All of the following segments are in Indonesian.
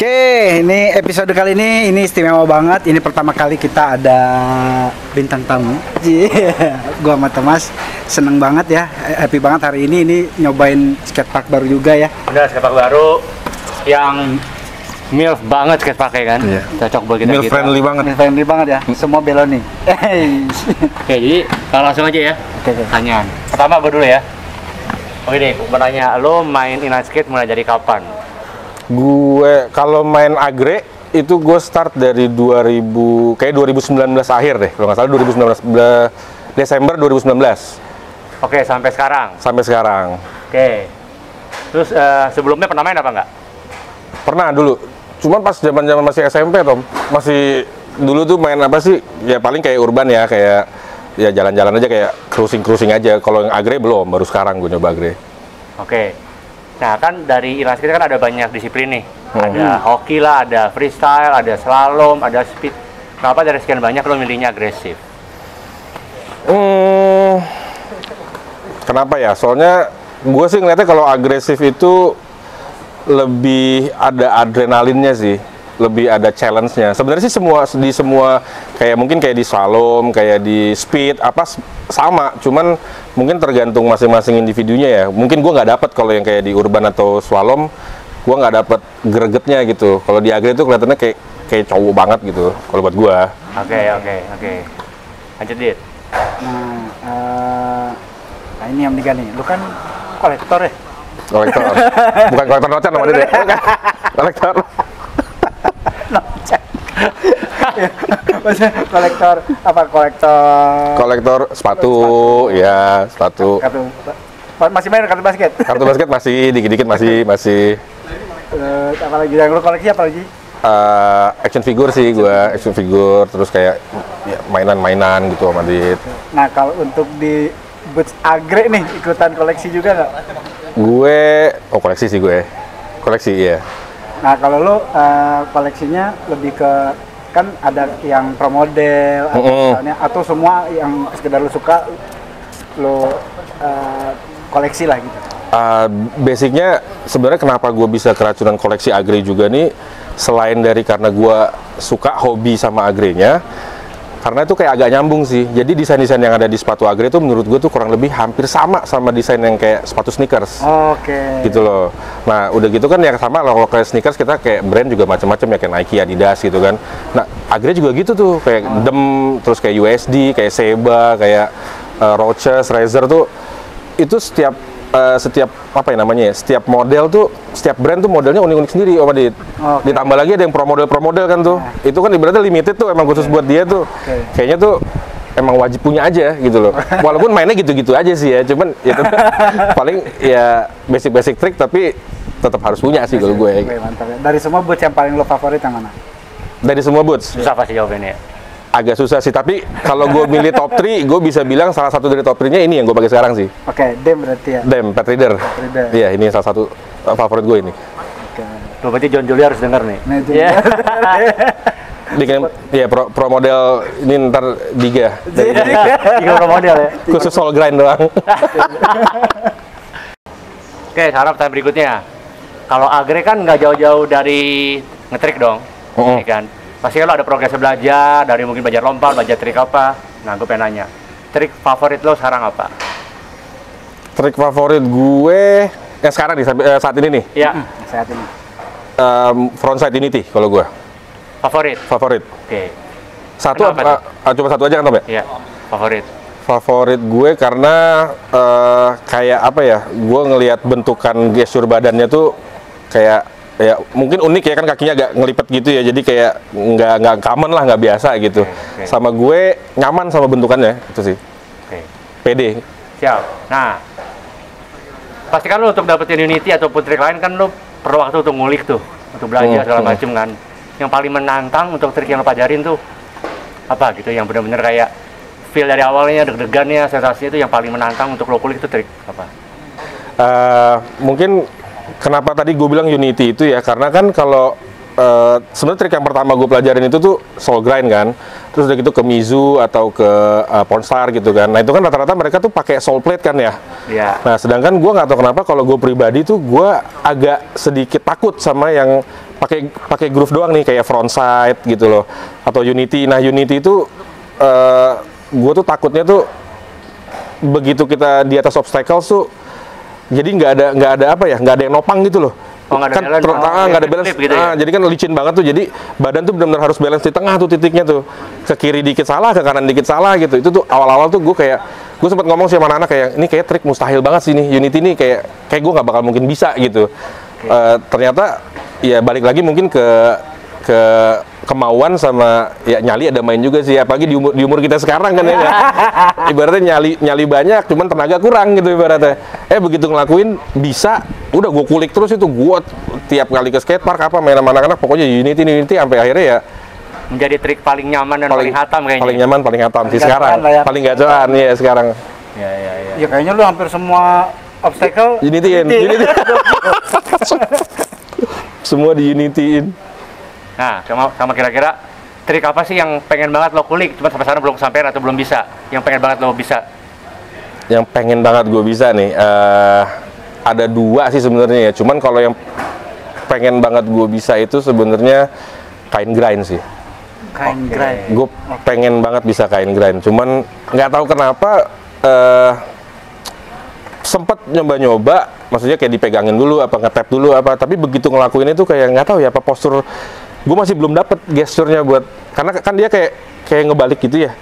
Oke, ini episode kali ini istimewa banget. Ini pertama kali kita ada bintang tamu. Gua sama Thomas seneng banget ya, happy banget hari ini nyobain skatepark baru juga ya. Udah skatepark baru yang MILF banget skateparknya kan. Iya. Cocok buat kita. MILF friendly banget. Friendly banget ya. Semua beloni. Oke, jadi kalau langsung aja ya. Oke. Pertanyaan. Pertama gue dulu ya. Oke deh, gue nanya, lo main inline skate mulai dari kapan? Gue kalau main agre itu gue start dari 2019 akhir deh, kalau nggak salah 2019 Desember 2019 Oke, sampai sekarang. sampai sekarang. Oke. Terus sebelumnya pernah main apa nggak? Pernah dulu, cuman pas zaman masih SMP Tom, masih dulu tuh main apa sih? Ya paling kayak urban ya, kayak ya jalan-jalan aja, kayak cruising aja. Kalau yang agre belum, baru sekarang gue nyoba agre. Oke. Nah kan dari inline skate kan ada banyak disiplin nih. Ada hoki lah, ada freestyle, ada slalom, ada speed. Kenapa dari sekian banyak lo milihnya agresif? Kenapa ya? Soalnya gue sih ngeliatnya kalau agresif itu lebih ada adrenalinnya sih, lebih ada challenge-nya. Sebenarnya sih semua kayak mungkin kayak di slalom, kayak di speed apa sama, cuman mungkin tergantung masing-masing individunya ya. Mungkin gue nggak dapet kalau yang kayak di urban atau slalom, gue nggak dapet gregetnya gitu. Kalau di agre itu kelihatannya kayak cowok banget gitu. Kalau buat gue. Oke. Lanjut Dit. Nah ini yang tiga nih. Lu kan kolektor ya? Kolektor, bukan kolektor nocan namanya deh. Kolektor. Maksudnya kolektor apa? Kolektor sepatu, ya sepatu. Masih main kartu basket? Kartu basket masih, dikit-dikit masih. Apalagi yang lu koleksi apa lagi? Action figure sih gua, action figure, terus kayak ya, mainan-mainan gitu sama Dit. Nah kalau untuk di Boots Agre nih, ikutan koleksi juga nggak? Koleksi sih gue. Koleksi, iya. Nah kalau lu koleksinya lebih ke, kan ada yang pro model atau misalnya, atau semua yang sekedar lu suka lu koleksi lah gitu. Basicnya sebenarnya kenapa gue bisa keracunan koleksi agre juga nih, selain dari karena gue suka hobi sama agrenya, karena itu kayak agak nyambung sih. Jadi desain-desain yang ada di sepatu agre itu menurut gue tuh kurang lebih hampir sama desain yang kayak sepatu sneakers. Oke. Gitu loh. Nah udah gitu kan yang sama kalau kayak sneakers kita kayak brand juga macam-macam ya, kayak Nike, Adidas gitu kan. Nah agre juga gitu tuh, kayak Dem, terus kayak USD, kayak Seba, kayak Roches, Razer tuh, itu setiap apa ya namanya ya, setiap model tuh, setiap brand tuh modelnya unik-unik sendiri Om Adit. Ditambah lagi ada yang pro model kan tuh. Itu kan ibaratnya limited tuh, emang khusus buat dia tuh. Kayaknya tuh emang wajib punya aja gitu loh. Walaupun mainnya gitu-gitu aja sih ya, cuman ya tetap paling ya basic trik, tapi tetap harus punya sih kalau gue. Oke, mantap ya. Dari semua boots yang paling lo favorit yang mana? Dari semua boots Susah pasti jawabannya. agak susah sih, tapi kalau gue milih top 3, gue bisa bilang salah satu dari top 3-nya ini yang gue pakai sekarang sih. Oke, Dem berarti ya. Dem, Pet Reader. Iya, ini salah satu favorit gue ini. Oke. Lo berarti John Julia harus denger nih. Nah, itu Iya. Bikin ya pro model ini ntar Diga. Tiga pro model ya. Khusus soul grind doang. Oke, sekarang pertanyaan berikutnya. Kalau agre kan nggak jauh-jauh dari ngetrik dong, ya kan? Pasti lo ada progresnya belajar, dari mungkin belajar lompat, belajar trik apa. Nah, gue pengen nanya, trik favorit lo sekarang apa? Trik favorit gue yang sekarang nih, saat ini nih, Iya, saat ini. frontside unity kalau gue. favorit. Oke. Kenapa Cuma satu aja kan Tom ya? Iya, favorit. Favorit gue karena kayak apa ya, gue ngelihat bentukan gestur badannya tuh kayak ya mungkin unik ya, kan kakinya agak ngelipet gitu ya, jadi kayak nggak common lah, nggak biasa gitu. Oke. Sama gue nyaman sama bentukannya itu sih. Oke. Pede. Siap. Nah, pastikan lo untuk dapetin unity ataupun trik lain kan lo perlu waktu untuk ngulik tuh, untuk belajar segala macem kan. Yang paling menantang untuk trik yang lo pelajarin tuh apa gitu, yang benar-benar kayak feel dari awalnya, deg-degannya, sensasinya itu yang paling menantang untuk lo kulik itu trik apa? Mungkin kenapa tadi gue bilang unity itu ya, karena kan kalau sebenarnya trik yang pertama gue pelajarin itu tuh soul grind kan, terus udah gitu ke Mizu atau ke Pornstar gitu kan. Nah itu kan rata-rata mereka tuh pakai soul plate kan ya. Iya. Nah sedangkan gue nggak tahu kenapa kalau gue pribadi tuh gue agak sedikit takut sama yang pakai groove doang nih, kayak frontside gitu loh, atau Unity. Nah Unity itu gue tuh takutnya tuh begitu kita di atas obstacles tuh, jadi nggak ada apa ya, nggak ada yang nopang gitu loh. Oh, nggak ada Kan balance, nggak ada balance, gitu ya? jadi kan licin banget tuh, jadi badan tuh benar-benar harus balance di tengah tuh titiknya tuh, ke kiri dikit salah, ke kanan dikit salah gitu. Itu tuh awal-awal tuh gue sempat ngomong sama anak-anak kayak, ini kayak trik mustahil banget sih nih, Unity nih kayak gue nggak bakal mungkin bisa gitu. Ternyata ya balik lagi mungkin ke kemauan sama ya nyali ada main juga sih, apalagi di umur kita sekarang kan ya. Ibaratnya nyali banyak cuman tenaga kurang gitu ibaratnya. Begitu ngelakuin bisa, udah gue kulik terus itu, gue tiap kali ke skatepark apa main sama anak-anak pokoknya Unity sampai akhirnya ya menjadi trik paling nyaman dan paling hatam kayaknya. Paling nyaman, paling hatam sih sekarang. Ya. Paling gacoan ya sekarang. Ya. Ya kayaknya lu hampir semua obstacle Unity. Semua di Unity-in. Nah, sama kira-kira trik apa sih yang pengen banget lo kulik, cuma sampai sekarang belum kesampaian atau belum bisa, yang pengen banget lo bisa? Yang pengen banget gue bisa nih, ada dua sih sebenarnya ya. Cuman kalau yang pengen banget gue bisa itu sebenarnya kain grind sih. kain grind. Gue pengen banget bisa kain grind. Cuman nggak tahu kenapa sempet nyoba-nyoba, maksudnya kayak dipegangin dulu apa ngetap dulu apa. Tapi begitu ngelakuin itu kayak nggak tahu ya apa postur. Gue masih belum dapet gesturnya buat, karena kan dia kayak ngebalik gitu ya.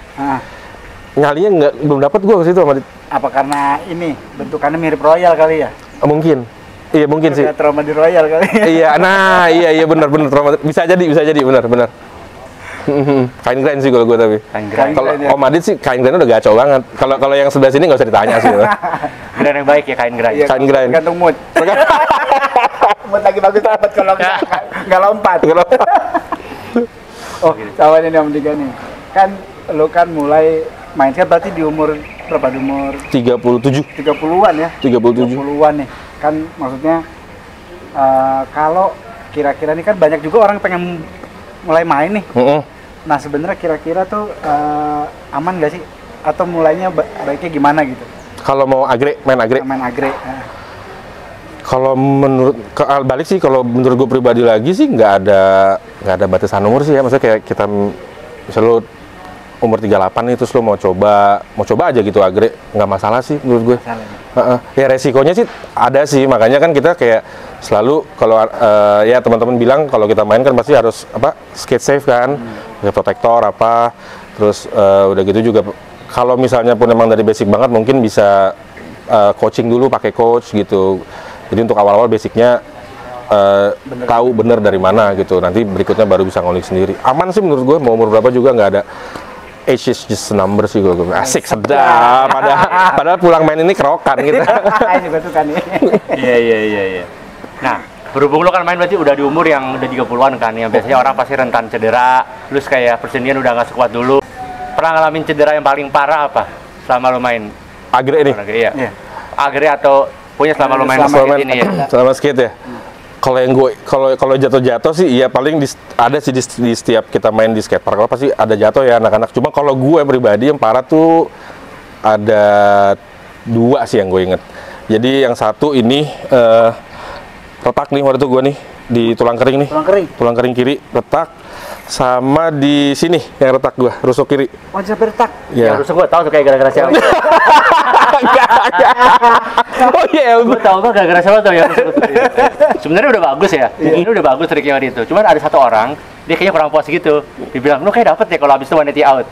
Nyalinya belum dapet gue ke situ sama Apa karena ini bentukannya mirip Royal kali ya? mungkin. Iya mungkin sih. Kayak trauma di Royal kali. Iya, nah iya benar trauma. Bisa jadi benar. Kain grind sih kalau gue tapi. Kain grind. Kalau ya. Om Adit sih kain grind udah gacor banget. Kalau yang sebelah sini nggak usah ditanya sih. Grind yang baik ya kain grind. Iya, Kain grind. Gantung mood. Mood lagi bagus dapat kalau nggak lompat. Oh, sama ini Om Tiga nih. Kan lu kan mulai main skate berarti di umur berapa? Di umur 37. 30-an ya? 37. 30-an nih. Kan maksudnya kalau kira-kira nih kan banyak juga orang pengen mulai main nih. Nah, sebenarnya kira-kira tuh aman nggak sih? Atau mulainya baiknya gimana gitu? Kalau mau main agre. Main agre. Kalau balik sih, kalau menurut gue pribadi lagi sih nggak ada batasan umur sih ya. Maksudnya kayak kita misal lu umur 38 nih terus lu mau coba aja gitu agre, nggak masalah sih menurut gue. Ya resikonya sih ada sih, makanya kan kita kayak selalu kalau ya teman-teman bilang kalau kita main kan pasti harus skate safe kan, pakai protektor apa, terus udah gitu juga kalau misalnya pun emang dari basic banget mungkin bisa coaching dulu pakai coach gitu. Jadi untuk awal-awal basicnya tahu bener dari mana gitu, nanti berikutnya baru bisa ngulik sendiri. Aman sih menurut gue, mau umur berapa juga nggak ada. Age is just a number sih kalau gue. Asik, sedap. Padahal pulang main ini kerokan gitu. Ini betul kan nih. Iya. Nah, berhubung lo kan main berarti udah di umur yang udah 30-an kan, yang biasanya orang pasti rentan cedera, terus kayak persendian udah nggak sekuat dulu. Pernah ngalamin cedera yang paling parah apa selama lo main? Agre ini? Iya. Agre atau punya selama lo main skate ini ya? Selama skate ya? Kalau yang gue, kalau jatuh-jatuh sih, ya paling ada sih di setiap kita main di skatepark, pasti ada jatuh ya anak-anak. Cuma kalau gue pribadi yang parah tuh ada dua sih yang gue inget. Jadi yang satu ini retak nih waktu itu gue nih di tulang kering nih. Tulang kering kiri retak, sama di sini yang retak gue, rusuk kiri. Oh, sampai retak. Ya. Yang rusuk gue tahu tuh kayak gara-gara siapa. Oh iya, Gue tahu kan gara-gara siapa tuh yang rusuk. Sebenarnya udah bagus ya. Ini udah bagus triknya waktu itu. Cuman ada satu orang, dia kayaknya kurang puas gitu. Dibilang, lu kayak dapet ya kalau habis itu 180 out.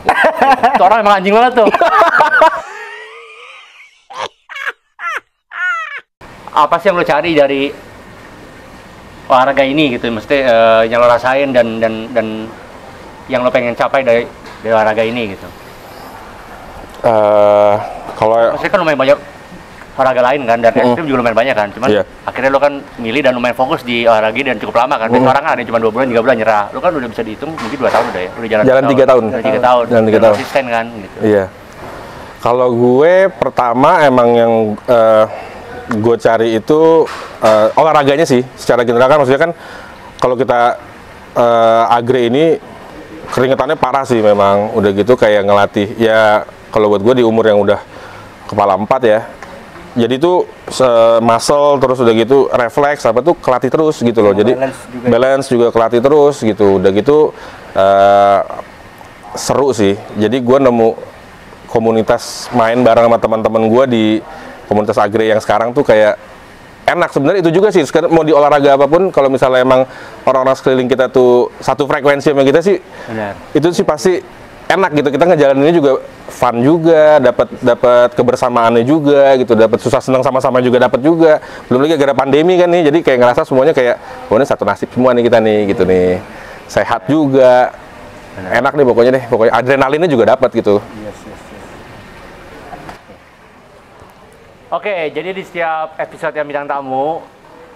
Itu orang emang anjing banget tuh. Apa sih yang lo cari dari olahraga ini gitu? Mesti yang lo rasain dan yang lo pengen capai dari olahraga ini gitu. Kalau Maksudnya kan lumayan banyak olahraga lain kan, dan ekstrim juga lumayan banyak kan. Cuman akhirnya lo kan milih dan lumayan fokus di olahraga dan cukup lama kan. Biasanya orang kan ada yang cuma 2 bulan, 3 bulan nyerah. Lo kan udah bisa dihitung mungkin 2 tahun udah ya. Udah jalan 3 tahun. Jalan 3 tahun. Konsisten kan gitu. Iya. Kalau gue pertama emang yang gue cari itu olahraganya sih. Secara general kan maksudnya kan kalau kita agre ini keringetannya parah sih memang. Udah gitu kayak ngelatih ya, kalau buat gue di umur yang udah kepala 4 ya, Jadi tuh muscle terus udah gitu refleks apa tuh kelatih terus gitu loh. Jadi balance juga kelatih terus gitu. Udah gitu seru sih. Jadi gue nemu komunitas main bareng sama teman-teman gue di komunitas Agre yang sekarang tuh kayak enak. Sebenarnya itu juga sih. Sekarang mau di olahraga apapun, kalau misalnya emang orang-orang sekeliling kita tuh satu frekuensi sama kita sih, Benar. itu sih pasti enak gitu. Kita ngejalaninnya juga fun juga, dapat kebersamaannya juga gitu, dapat susah senang sama-sama juga dapat juga. Belum lagi gara pandemi kan nih, jadi kayak ngerasa semuanya kayak oh ini satu nasib semua nih kita nih gitu nih. Sehat juga. Enak nih pokoknya adrenalinnya juga dapat gitu. Oke, jadi di setiap episode yang bintang tamu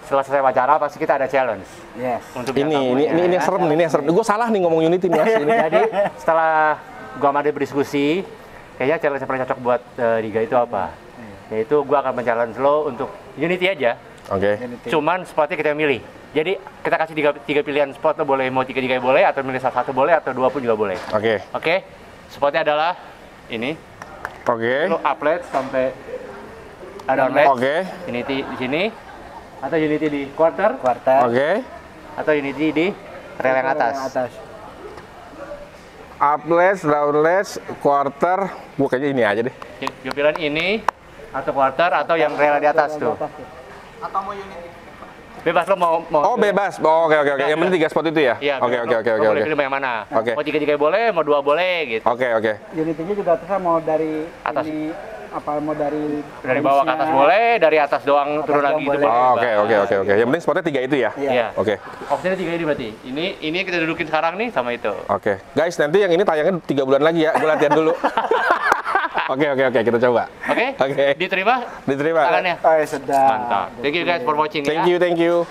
setelah selesai wawancara pasti kita ada challenge. Yes. Untuk bintang tamunya. Ini yang serem nih, ini yang serem. Gue salah nih ngomong Unity nih. Jadi setelah gua sama dia berdiskusi, kayaknya challenge yang paling cocok buat Riga itu apa? Yaitu gua akan men-challenge lo untuk Unity aja. Oke. Cuman spotnya kita milih. Jadi kita kasih tiga pilihan spot, lo boleh mau tiga boleh, atau milih salah satu boleh, atau dua pun juga boleh. Oke. Oke, spotnya adalah ini. Oke. Lo uplet sampai downlet. Oke. Unity di sini, atau Unity di quarter, Oke. atau Unity di rel yang atas. Upless, downless, quarter, gue kayaknya ini aja deh. Gue pilihan ini, atau quarter, atau yang rel di atas tuh. Atau mau Unity? Bebas lo mau. Oh bebas, oke. Yang penting 3 spot itu ya? Iya. Oke. Lo boleh pilih yang mana? Oke. Mau tiga boleh, mau dua boleh gitu. Oke. Unity-nya juga terserah mau dari Atas. ini apa mau dari Bawah ke atas boleh, dari atas doang turun lagi gitu. boleh. Oke. Yang penting spotnya 3 itu ya? Iya. Oke. Opsinya 3 ini berarti. Ini kita dudukin sekarang nih sama itu. Oke. Guys, nanti yang ini tayangnya 3 bulan lagi ya. Gue latihan dulu. Oke. Kita coba. Oke? Oke. Diterima? Diterima. Tangannya. Oh, ya sudah. Mantap. Thank you guys for watching ya. Thank you.